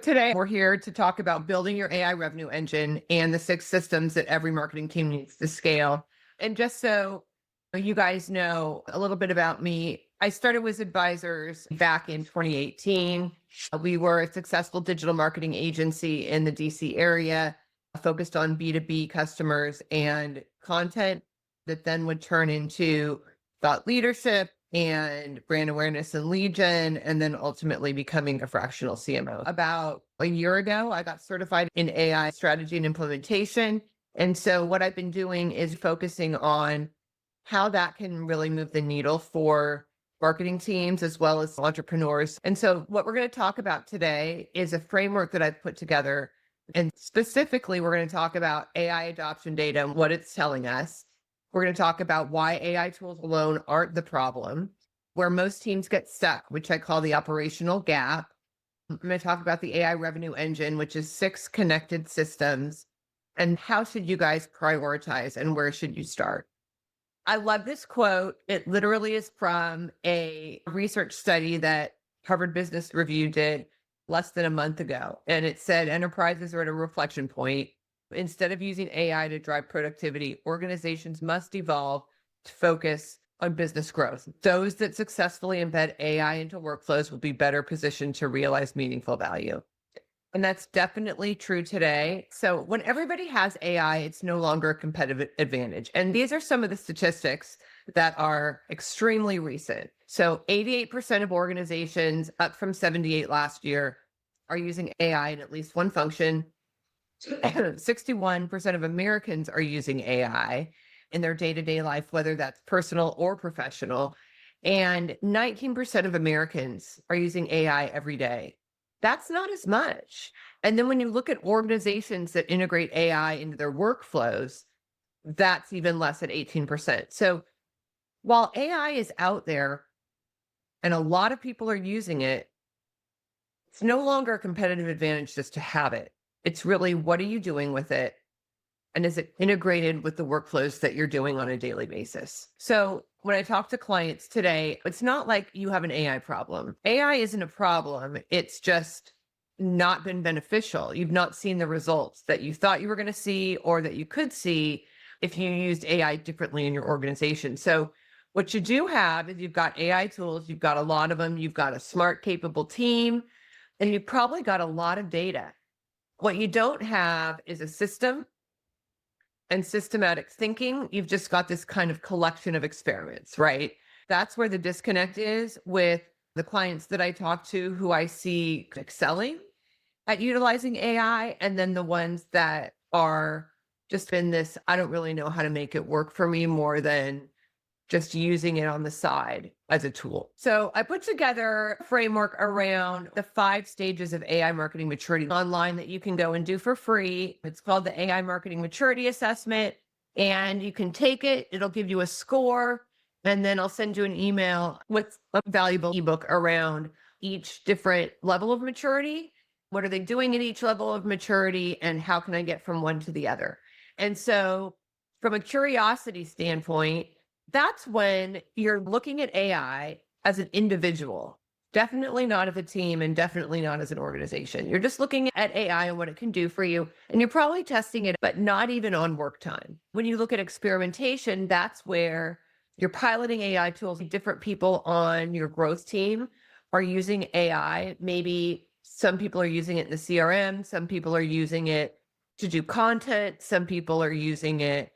Today, we're here to talk about building your AI revenue engine and the 6 systems that every marketing team needs to scale. And just so you guys know a little bit about me, I started WIZ Advisors back in 2018. We were a successful digital marketing agency in the DC area, focused on B2B customers and content that then would turn into thought leadership and brand awareness and lead gen, and then ultimately becoming a fractional CMO. About a year ago, I got certified in AI strategy and implementation. And so what I've been doing is focusing on how that can really move the needle for marketing teams as well as entrepreneurs. And so what we're going to talk about today is a framework that I've put together. And specifically, we're going to talk about AI adoption data and what it's telling us. We're going to talk about why AI tools alone aren't the problem, where most teams get stuck, which I call the operational gap. I'm going to talk about the AI revenue engine, which is 6 connected systems, and how should you guys prioritize and where should you start? I love this quote. It literally is from a research study that Harvard Business Review did less than a month ago. And it said enterprises are at a reflection point. Instead of using AI to drive productivity, organizations must evolve to focus on business growth. Those that successfully embed AI into workflows will be better positioned to realize meaningful value. And that's definitely true today. So when everybody has AI, it's no longer a competitive advantage. And these are some of the statistics that are extremely recent. So 88% of organizations, up from 78 last year, are using AI in at least one function. 61% of Americans are using AI in their day-to-day life, whether that's personal or professional. And 19% of Americans are using AI every day. That's not as much. And then when you look at organizations that integrate AI into their workflows, that's even less at 18%. So while AI is out there and a lot of people are using it, it's no longer a competitive advantage just to have it. It's really, what are you doing with it? And is it integrated with the workflows that you're doing on a daily basis? So when I talk to clients today, it's not like you have an AI problem. AI isn't a problem. It's just not been beneficial. You've not seen the results that you thought you were going to see or that you could see if you used AI differently in your organization. So what you do have is you've got AI tools, you've got a lot of them, you've got a smart, capable team, and you've probably got a lot of data. What you don't have is a system and systematic thinking. You've just got this kind of collection of experiments, right? That's where the disconnect is with the clients that I talk to who I see excelling at utilizing AI, and then the ones that are just in this, I don't really know how to make it work for me, more than just using it on the side as a tool. So I put together a framework around the 5 stages of AI marketing maturity online that you can go and do for free. It's called the AI Marketing Maturity Assessment, and you can take it. It'll give you a score, and then I'll send you an email with a valuable ebook around each different level of maturity. What are they doing at each level of maturity, and how can I get from one to the other? And so from a curiosity standpoint, that's when you're looking at AI as an individual, definitely not as a team and definitely not as an organization. You're just looking at AI and what it can do for you. And you're probably testing it, but not even on work time. When you look at experimentation, that's where you're piloting AI tools. Different people on your growth team are using AI. Maybe some people are using it in the CRM. Some people are using it to do content. Some people are using it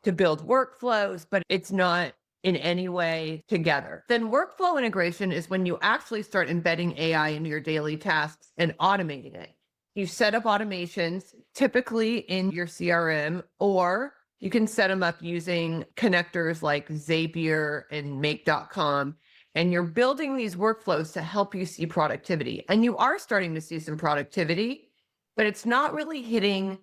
to build workflows, but it's not in any way together. Then workflow integration is when you actually start embedding AI into your daily tasks and automating it. You set up automations typically in your CRM, or you can set them up using connectors like Zapier and make.com. And you're building these workflows to help you see productivity. And you are starting to see some productivity, but it's not really hitting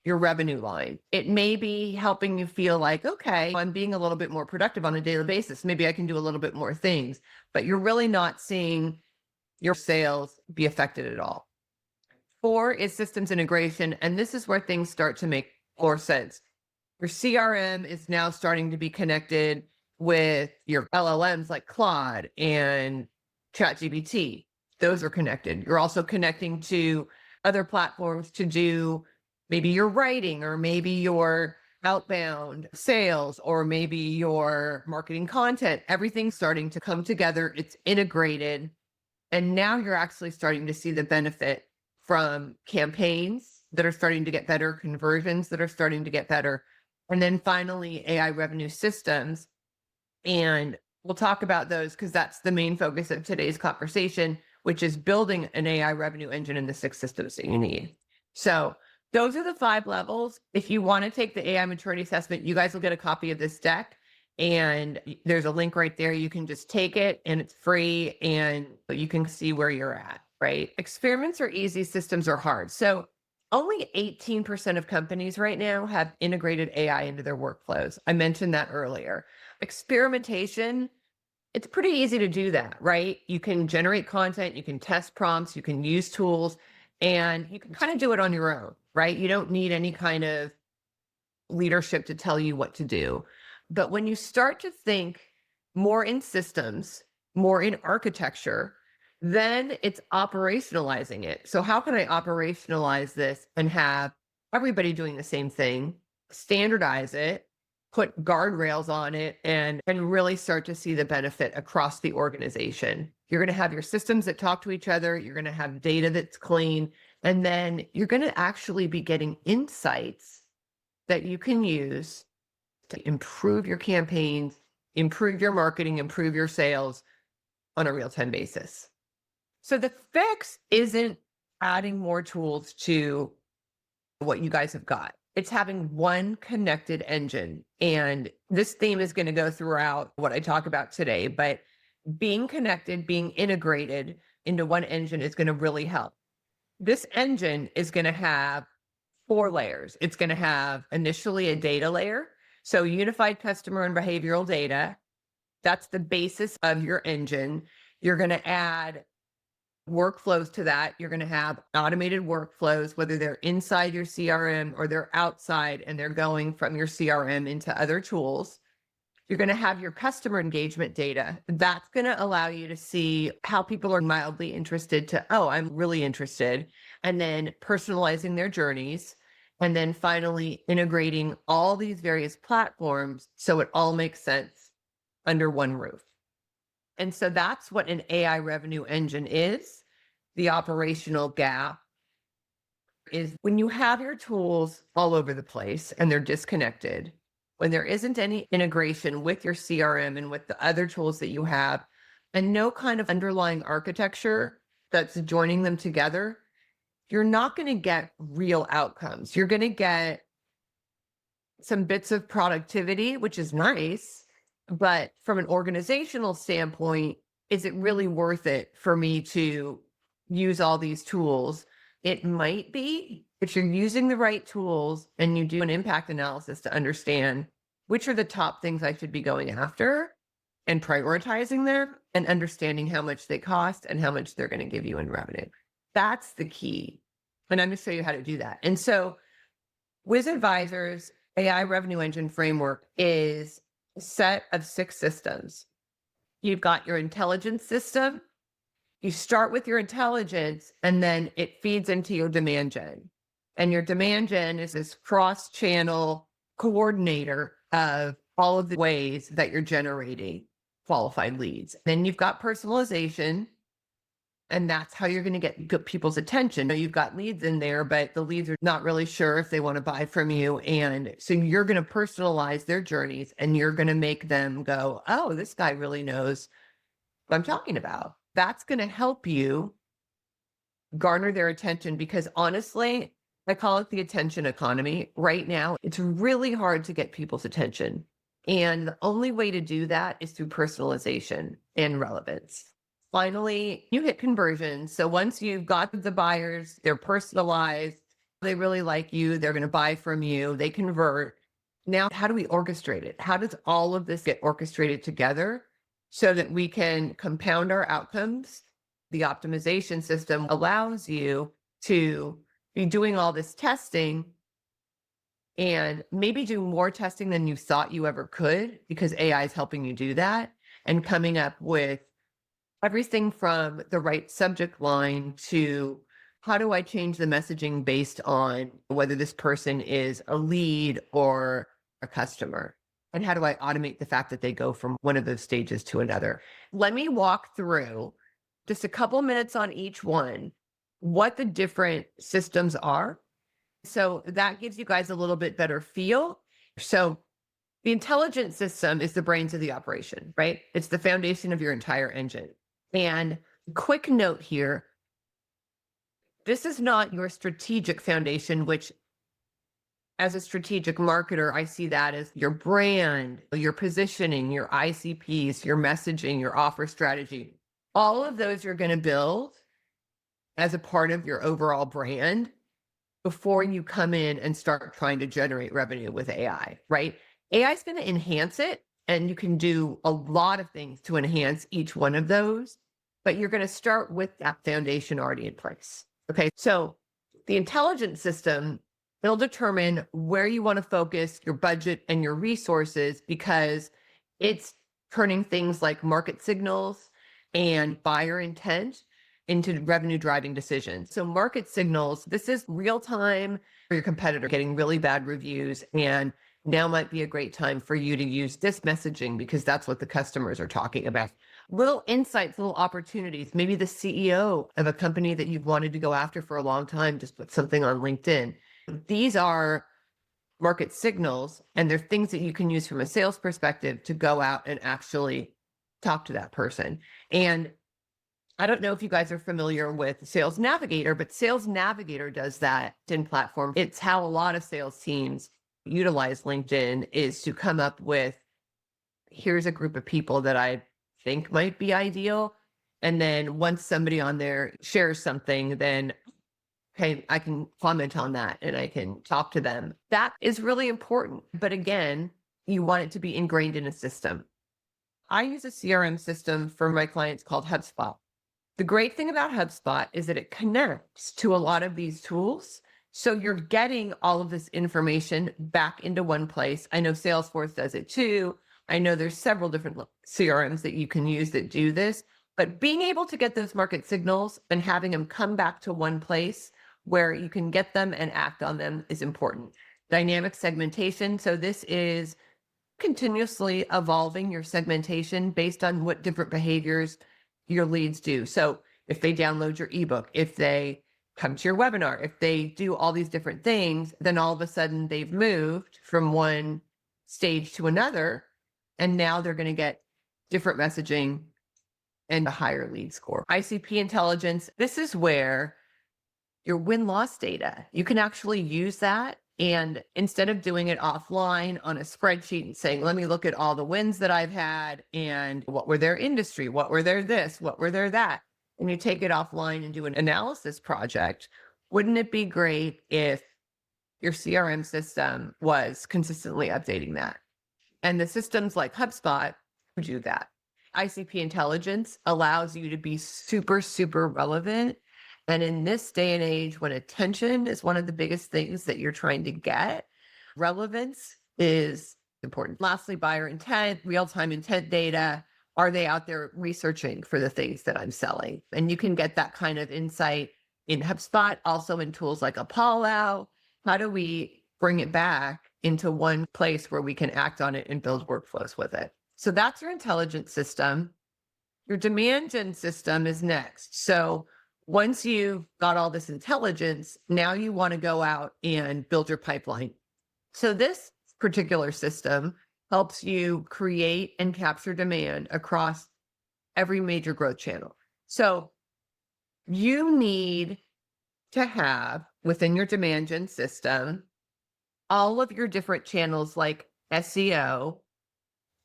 your revenue line. It may be helping you feel like, okay, I'm being a little bit more productive on a daily basis. Maybe I can do a little bit more things, but you're really not seeing your sales be affected at all. 4 is systems integration. And this is where things start to make more sense. Your CRM is now starting to be connected with your LLMs like Claude and ChatGPT. Those are connected. You're also connecting to other platforms to do maybe your writing or maybe your outbound sales or maybe your marketing content. Everything's starting to come together. It's integrated. And now you're actually starting to see the benefit from campaigns that are starting to get better, conversions that are starting to get better. And then finally, AI revenue systems. And we'll talk about those because that's the main focus of today's conversation, which is building an AI revenue engine and the 6 systems that you need. So those are the 5 levels. If you want to take the AI maturity assessment, you guys will get a copy of this deck. And there's a link right there. You can just take it and it's free and you can see where you're at, right? Experiments are easy, systems are hard. So only 18% of companies right now have integrated AI into their workflows. I mentioned that earlier. Experimentation, it's pretty easy to do that, right? You can generate content, you can test prompts, you can use tools, and you can kind of do it on your own, right? You don't need any kind of leadership to tell you what to do. But when you start to think more in systems, more in architecture, then it's operationalizing it. So how can I operationalize this and have everybody doing the same thing, standardize it, put guardrails on it, and really start to see the benefit across the organization? You're going to have your systems that talk to each other. You're going to have data that's clean. And then you're going to actually be getting insights that you can use to improve your campaigns, improve your marketing, improve your sales on a real-time basis. So the fix isn't adding more tools to what you guys have got. It's having one connected engine. And this theme is going to go throughout what I talk about today, but being connected, being integrated into one engine is going to really help. This engine is going to have 4 layers. It's going to have initially a data layer. So unified customer and behavioral data, that's the basis of your engine. You're going to add workflows to that. You're going to have automated workflows, whether they're inside your CRM or they're outside and they're going from your CRM into other tools. You're going to have your customer engagement data. That's going to allow you to see how people are mildly interested to, oh, I'm really interested. And then personalizing their journeys. And then finally integrating all these various platforms so it all makes sense under one roof. And so that's what an AI revenue engine is. The operational gap is when you have your tools all over the place and they're disconnected, when there isn't any integration with your CRM and with the other tools that you have, and no kind of underlying architecture that's joining them together, you're not going to get real outcomes. You're going to get some bits of productivity, which is nice, but from an organizational standpoint, is it really worth it for me to use all these tools? It might be if you're using the right tools and you do an impact analysis to understand which are the top things I should be going after and prioritizing them and understanding how much they cost and how much they're going to give you in revenue. That's the key. And I'm going to show you how to do that. And so WIZ Advisors AI revenue engine framework is a set of 6 systems. You've got your intelligence system. You start with your intelligence and then it feeds into your demand gen. And your demand gen is this cross-channel coordinator of all of the ways that you're generating qualified leads. Then you've got personalization, and that's how you're going to get people's attention. Now, you've got leads in there, but the leads are not really sure if they want to buy from you. And so you're going to personalize their journeys and you're going to make them go, oh, this guy really knows what I'm talking about. That's going to help you garner their attention because honestly, I call it the attention economy. Right now, it's really hard to get people's attention. And the only way to do that is through personalization and relevance. Finally, you hit conversion. So once you've got the buyers, they're personalized, they really like you, they're going to buy from you, they convert. Now, how do we orchestrate it? How does all of this get orchestrated together so that we can compound our outcomes? The optimization system allows you to be doing all this testing and maybe do more testing than you thought you ever could because AI is helping you do that and coming up with Everything from the right subject line to how do I change the messaging based on whether this person is a lead or a customer? And how do I automate the fact that they go from one of those stages to another? Let me walk through just a couple minutes on each one, what the different systems are. So that gives you guys a little bit better feel. So the intelligence system is the brains of the operation, right? It's the foundation of your entire engine. And quick note here, this is not your strategic foundation, which as a strategic marketer, I see that as your brand, your positioning, your ICPs, your messaging, your offer strategy. All of those you're going to build as a part of your overall brand before you come in and start trying to generate revenue with AI, right? AI is going to enhance it, and you can do a lot of things to enhance each one of those, but you're going to start with that foundation already in place. Okay, so the intelligence system, it'll determine where you want to focus your budget and your resources because it's turning things like market signals and buyer intent into revenue driving decisions. So market signals, this is real time for your competitor getting really bad reviews, and now might be a great time for you to use this messaging because that's what the customers are talking about. Little insights, little opportunities. Maybe the CEO of a company that you've wanted to go after for a long time just put something on LinkedIn. These are market signals, and they're things that you can use from a sales perspective to go out and actually talk to that person. And I don't know if you guys are familiar with Sales Navigator, but Sales Navigator does that in platform. It's how a lot of sales teams utilize LinkedIn, is to come up with, here's a group of people that I think might be ideal. And then once somebody on there shares something, then okay, I can comment on that and I can talk to them. That is really important. But again, you want it to be ingrained in a system. I use a CRM system for my clients called HubSpot. The great thing about HubSpot is that it connects to a lot of these tools. So you're getting all of this information back into one place. I know Salesforce does it too. I know there's several different CRMs that you can use that do this, but being able to get those market signals and having them come back to one place where you can get them and act on them is important. Dynamic segmentation. So this is continuously evolving your segmentation based on what different behaviors your leads do. So if they download your ebook, if they come to your webinar, if they do all these different things, then all of a sudden they've moved from one stage to another, and now they're going to get different messaging and a higher lead score. ICP intelligence, this is where your win-loss data, you can actually use that. And instead of doing it offline on a spreadsheet and saying, let me look at all the wins that I've had and what were their industry, what were their this, what were their that, and you take it offline and do an analysis project, wouldn't it be great if your CRM system was consistently updating that? And the systems like HubSpot do that. ICP intelligence allows you to be super, super relevant. And in this day and age, when attention is one of the biggest things that you're trying to get, relevance is important. Lastly, buyer intent, real-time intent data. Are they out there researching for the things that I'm selling? And you can get that kind of insight in HubSpot, also in tools like Apollo. How do we bring it back into one place where we can act on it and build workflows with it? So that's your intelligence system. Your demand gen system is next. So once you've got all this intelligence, now you want to go out and build your pipeline. So this particular system helps you create and capture demand across every major growth channel. So you need to have within your demand gen system all of your different channels like SEO,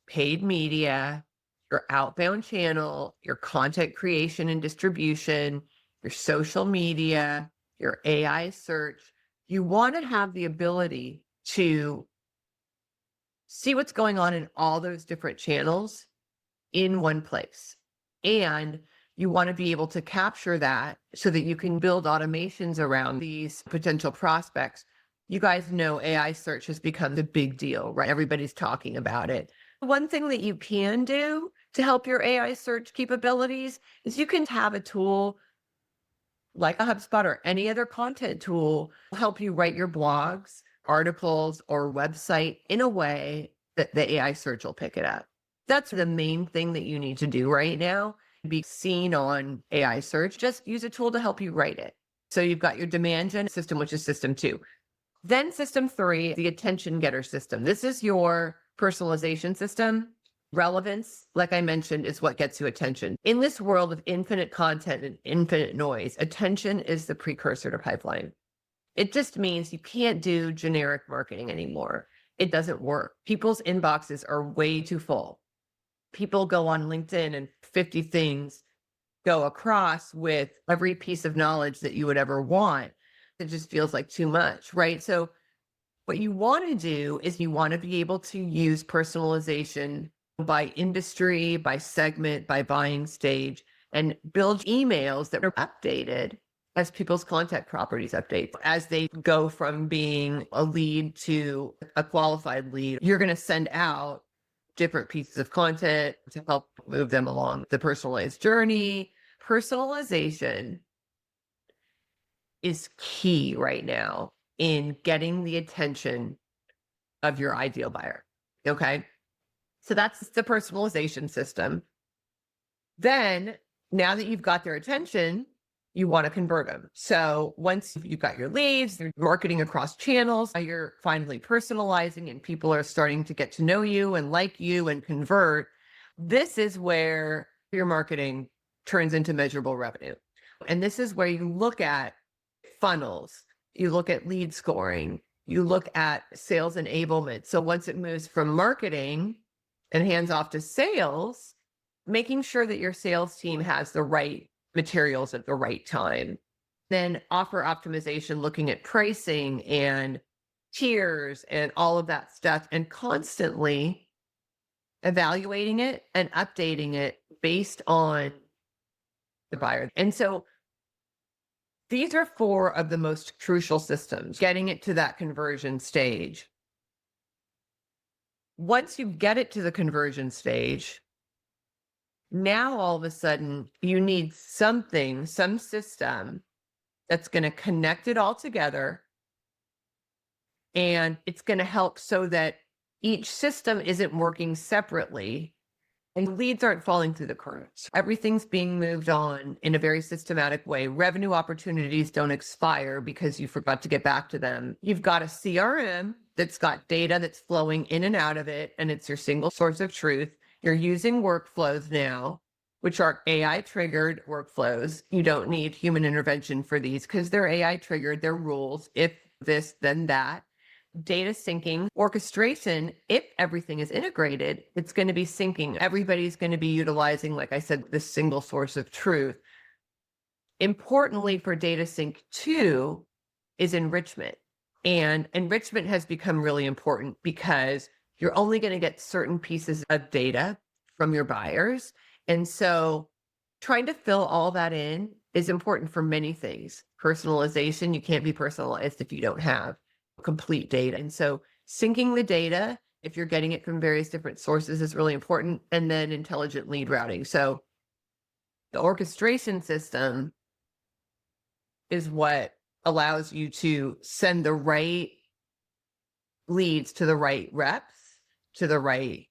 paid media, your outbound channel, your content creation and distribution, your social media, your AI search. You want to have the ability to see what's going on in all those different channels in one place. And you want to be able to capture that so that you can build automations around these potential prospects. You guys know AI search has become the big deal, right? Everybody's talking about it. One thing that you can do to help your AI search capabilities is you can have a tool like a HubSpot or any other content tool help you write your blogs, articles, or website in a way that the AI search will pick it up. That's the main thing that you need to do right now. Be seen on AI search. Just use a tool to help you write it. So you've got your demand gen system, which is system 2. Then system 3, the attention getter system. This is your personalization system. Relevance, like I mentioned, is what gets you attention. In this world of infinite content and infinite noise, attention is the precursor to pipeline. It just means you can't do generic marketing anymore. It doesn't work. People's inboxes are way too full. People go on LinkedIn and 50 things go across with every piece of knowledge that you would ever want. It just feels like too much, right? So what you want to do is you want to be able to use personalization by industry, by segment, by buying stage, and build emails that are updated as people's contact properties update. As they go from being a lead to a qualified lead, you're going to send out different pieces of content to help move them along the personalized journey. Personalization is key right now in getting the attention of your ideal buyer. Okay. So that's the personalization system. Then, now that you've got their attention, you want to convert them. So once you've got your leads, you're marketing across channels, you're finally personalizing and people are starting to get to know you and like you and convert. This is where your marketing turns into measurable revenue. And this is where you look at funnels, you look at lead scoring, you look at sales enablement. So once it moves from marketing and hands off to sales, making sure that your sales team has the right materials at the right time. Then offer optimization, looking at pricing and tiers and all of that stuff, and constantly evaluating it and updating it based on the buyer. And so these are 4 of the most crucial systems, getting it to that conversion stage. Once you get it to the conversion stage, now all of a sudden you need something, some system that's going to connect it all together. And it's going to help so that each system isn't working separately and leads aren't falling through the cracks. Everything's being moved on in a very systematic way. Revenue opportunities don't expire because you forgot to get back to them. You've got a CRM that's got data that's flowing in and out of it, and it's your single source of truth. You're using workflows now, which are AI triggered workflows. You don't need human intervention for these because they're AI triggered. They're rules. If this, then that. Data syncing, orchestration, if everything is integrated, it's going to be syncing. Everybody's going to be utilizing, like I said, this single source of truth. Importantly for data sync 2 is enrichment. And enrichment has become really important because you're only going to get certain pieces of data from your buyers. And so trying to fill all that in is important for many things. Personalization, you can't be personalized if you don't have complete data. And so syncing the data, if you're getting it from various different sources, is really important. And then intelligent lead routing. So the orchestration system is what allows you to send the right leads to the right reps, to the right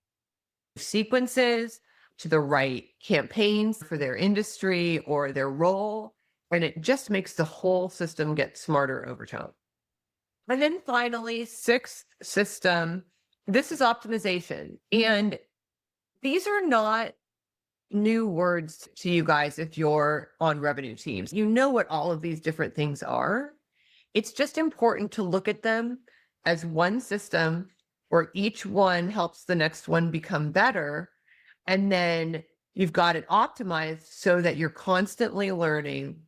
sequences, to the right campaigns for their industry or their role. And it just makes the whole system get smarter over time. And then finally, 6th system, this is optimization. And these are not new words to you guys if you're on revenue teams. You know what all of these different things are. It's just important to look at them as one system where each one helps the next one become better. And then you've got it optimized so that you're constantly learning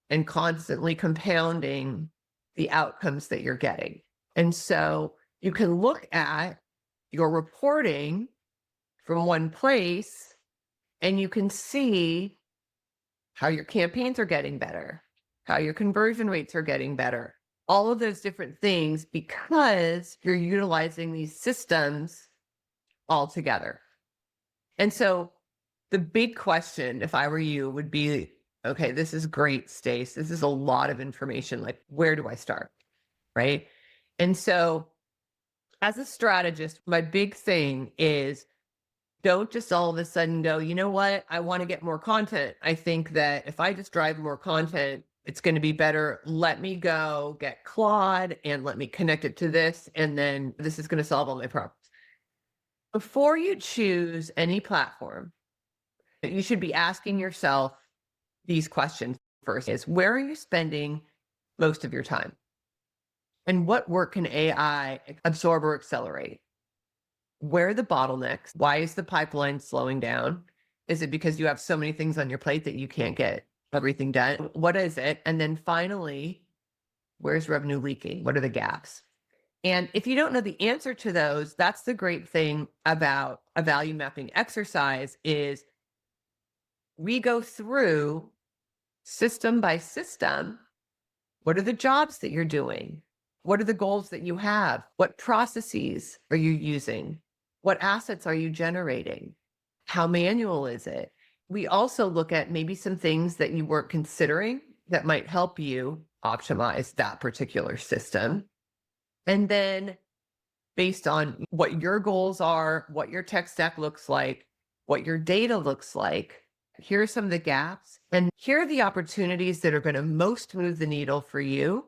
and constantly compounding the outcomes that you're getting. And so you can look at your reporting from one place and you can see how your campaigns are getting better, how your conversion rates are getting better, all of those different things because you're utilizing these systems all together. And so The big question, if I were you, would be, okay, this is great, Stace. This is a lot of information. Like, where do I start? Right. And so, as a strategist, my big thing is don't just all of a sudden go, you know what? I want to get more content. I think that if I just drive more content, it's going to be better. Let me go get Claude and let me connect it to this. And then this is going to solve all my problems. Before you choose any platform, you should be asking yourself these questions first is where are you spending most of your time? And what work can AI absorb or accelerate? Where are the bottlenecks? Why is the pipeline slowing down? Is it because you have so many things on your plate that you can't get everything done? What is it? And then finally, where's revenue leaking? What are the gaps? And if you don't know the answer to those, that's the great thing about a value mapping exercise is we go through system by system. What are the jobs that you're doing? What are the goals that you have? What processes are you using? What assets are you generating? How manual is it? We also look at maybe some things that you weren't considering that might help you optimize that particular system. And then based on what your goals are, what your tech stack looks like, what your data looks like, here are some of the gaps. And here are the opportunities that are going to most move the needle for you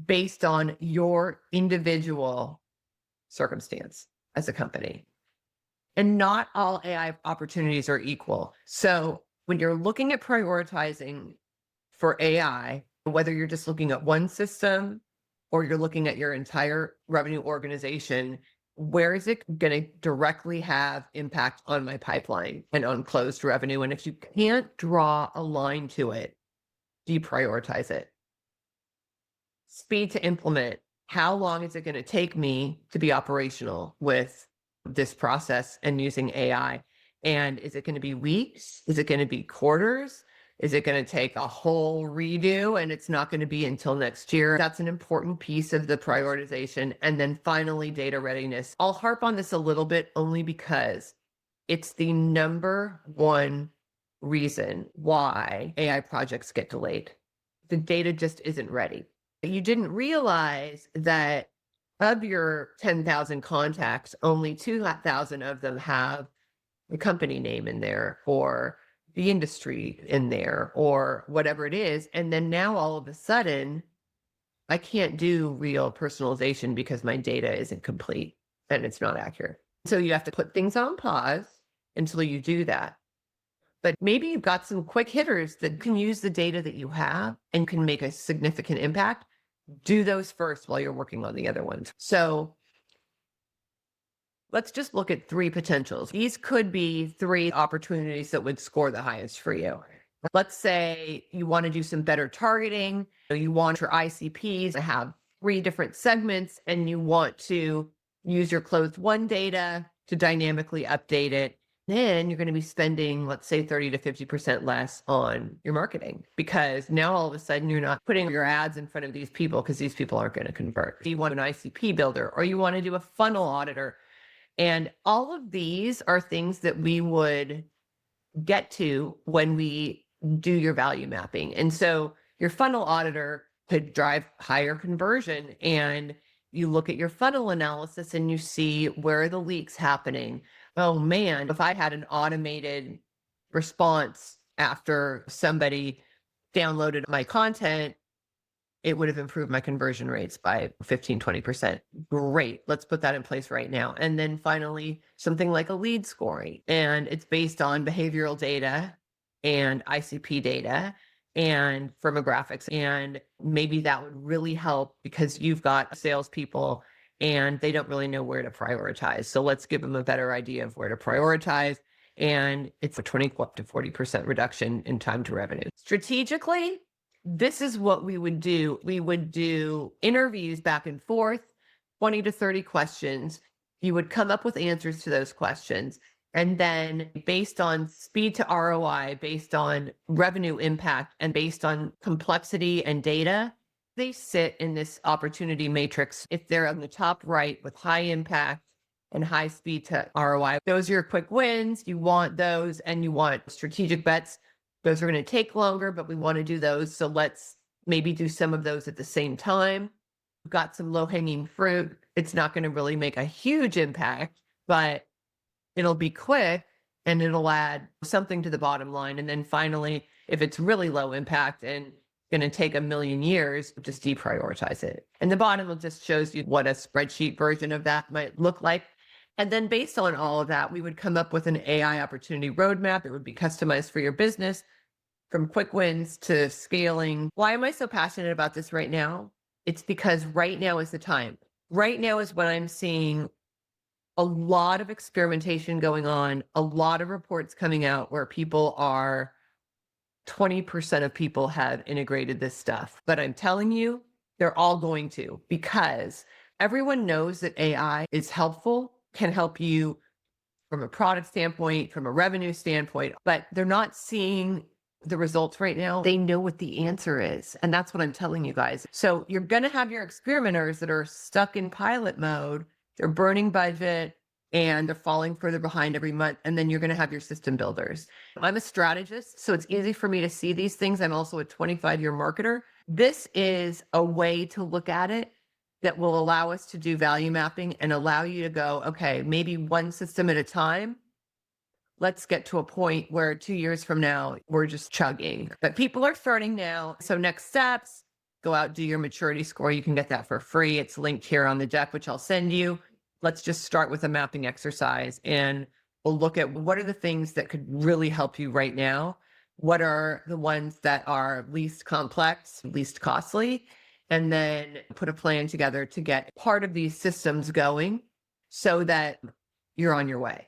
based on your individual circumstance as a company. And not all AI opportunities are equal. So when you're looking at prioritizing for AI, whether you're just looking at one system or you're looking at your entire revenue organization, where is it going to directly have impact on my pipeline and on closed revenue? And if you can't draw a line to it, deprioritize it. Speed to implement. How long is it going to take me to be operational with this process and using AI? And is it going to be weeks? Is it going to be quarters? Is it going to take a whole redo and it's not going to be until next year? That's an important piece of the prioritization. And then finally, data readiness. I'll harp on this a little bit only because it's the number one reason why AI projects get delayed. The data just isn't ready. You didn't realize that of your 10,000 contacts, only 2,000 of them have the company name in there or the industry in there or whatever it is. And then now all of a sudden, I can't do real personalization because my data isn't complete and it's not accurate. So you have to put things on pause until you do that. But maybe you've got some quick hitters that can use the data that you have and can make a significant impact. Do those first while you're working on the other ones. So let's just look at three potentials. These could be three opportunities that would score the highest for you. Let's say you want to do some better targeting. You want your ICPs to have three different segments and you want to use your closed won data to dynamically update it. Then you're going to be spending, let's say 30 to 50% less on your marketing because now all of a sudden you're not putting your ads in front of these people because these people aren't going to convert. You want an ICP builder or you want to do a funnel auditor. And all of these are things that we would get to when we do your value mapping. And so your funnel auditor could drive higher conversion and you look at your funnel analysis and you see where are the leaks happening. Oh man, if I had an automated response after somebody downloaded my content, it would have improved my conversion rates by 15, 20%. Great. Let's put that in place right now. And then finally, something like a lead scoring. And it's based on behavioral data and ICP data and firmographics. And maybe that would really help because you've got salespeople and they don't really know where to prioritize. So let's give them a better idea of where to prioritize. And it's a 20 up to 40% reduction in time to revenue. Strategically, this is what we would do. We would do interviews back and forth, 20 to 30 questions. You would come up with answers to those questions. And then based on speed to ROI, based on revenue impact, and based on complexity and data, they sit in this opportunity matrix. If they're on the top right with high impact and high speed to ROI. Those are your quick wins. You want those, and you want strategic bets. Those are going to take longer, but we want to do those. So let's maybe do some of those at the same time. We've got some low hanging fruit. It's not going to really make a huge impact, but it'll be quick and it'll add something to the bottom line. And then finally, if it's really low impact and going to take a million years, just deprioritize it. And the bottom will just shows you what a spreadsheet version of that might look like. And then based on all of that, we would come up with an AI opportunity roadmap that would be customized for your business, from quick wins to scaling. Why am I so passionate about this right now? It's because right now is the time. Right now is when I'm seeing a lot of experimentation going on, a lot of reports coming out where 20% of people have integrated this stuff. But I'm telling you, they're all going to, because everyone knows that AI is helpful, can help you from a product standpoint, from a revenue standpoint, but they're not seeing the results right now. They know what the answer is. And that's what I'm telling you guys. So you're going to have your experimenters that are stuck in pilot mode. They're burning budget and they're falling further behind every month. And then you're going to have your system builders. I'm a strategist, so it's easy for me to see these things. I'm also a 25-year marketer. This is a way to look at it that will allow us to do value mapping and allow you to go, okay, maybe one system at a time. Let's get to a point where 2 years from now, we're just chugging. But people are starting now. So next steps, go out, do your maturity score. You can get that for free. It's linked here on the deck, which I'll send you. Let's just start with a mapping exercise and we'll look at what are the things that could really help you right now. What are the ones that are least complex, least costly? And then put a plan together to get part of these systems going so that you're on your way.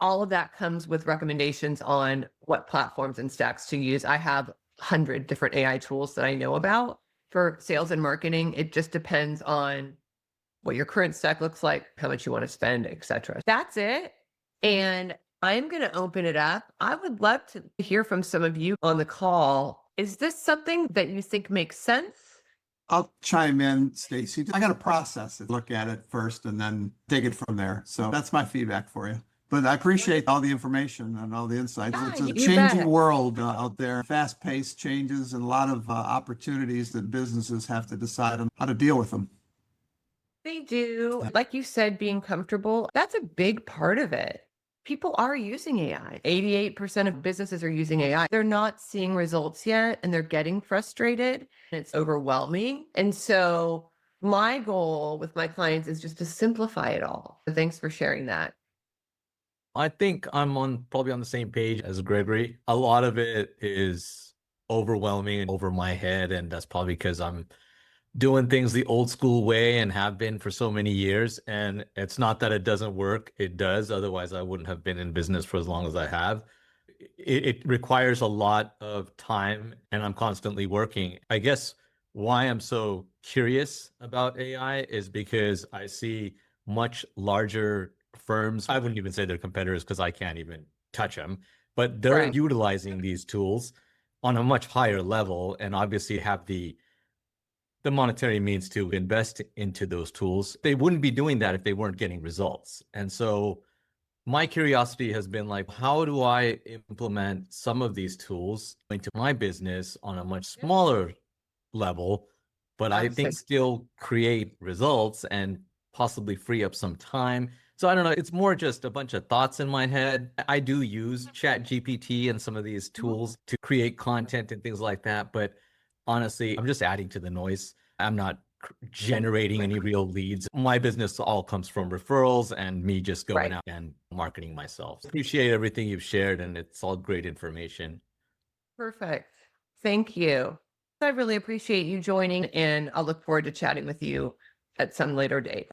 All of that comes with recommendations on what platforms and stacks to use. I have 100 different AI tools that I know about for sales and marketing. It just depends on what your current stack looks like, how much you want to spend, etc. That's it. And I'm going to open it up. I would love to hear from some of you on the call. Is this something that you think makes sense? I'll chime in, Stacey. I got to process it, look at it first, and then take it from there. So that's my feedback for you. But I appreciate all the information and all the insights. Yeah, It's a you changing bet. world out there, fast-paced changes and a lot of opportunities that businesses have to decide on how to deal with them. They do. Like you said, being comfortable, that's a big part of it. People are using AI. 88% of businesses are using AI. They're not seeing results yet and they're getting frustrated and it's overwhelming. And so my goal with my clients is just to simplify it all. So thanks for sharing that. I think I'm probably on the same page as Gregory. A lot of it is overwhelming and over my head, and that's probably because I'm doing things the old school way and have been for so many years. And it's not that it doesn't work, it does. Otherwise, I wouldn't have been in business for as long as I have. It requires a lot of time, and I'm constantly working. I guess why I'm so curious about AI is because I see much larger firms. I wouldn't even say they're competitors because I can't even touch them, but they're Right. utilizing these tools on a much higher level and obviously have the monetary means to invest into those tools. They wouldn't be doing that if they weren't getting results. And so my curiosity has been like, how do I implement some of these tools into my business on a much smaller level, but I think still create results and possibly free up some time. So I don't know, it's more just a bunch of thoughts in my head. I do use Chat GPT and some of these tools to create content and things like that, but honestly, I'm just adding to the noise. I'm not generating any real leads. My business all comes from referrals and me just going out and marketing myself. Appreciate everything you've shared, and it's all great information. Perfect. Thank you. I really appreciate you joining, and I'll look forward to chatting with you at some later date.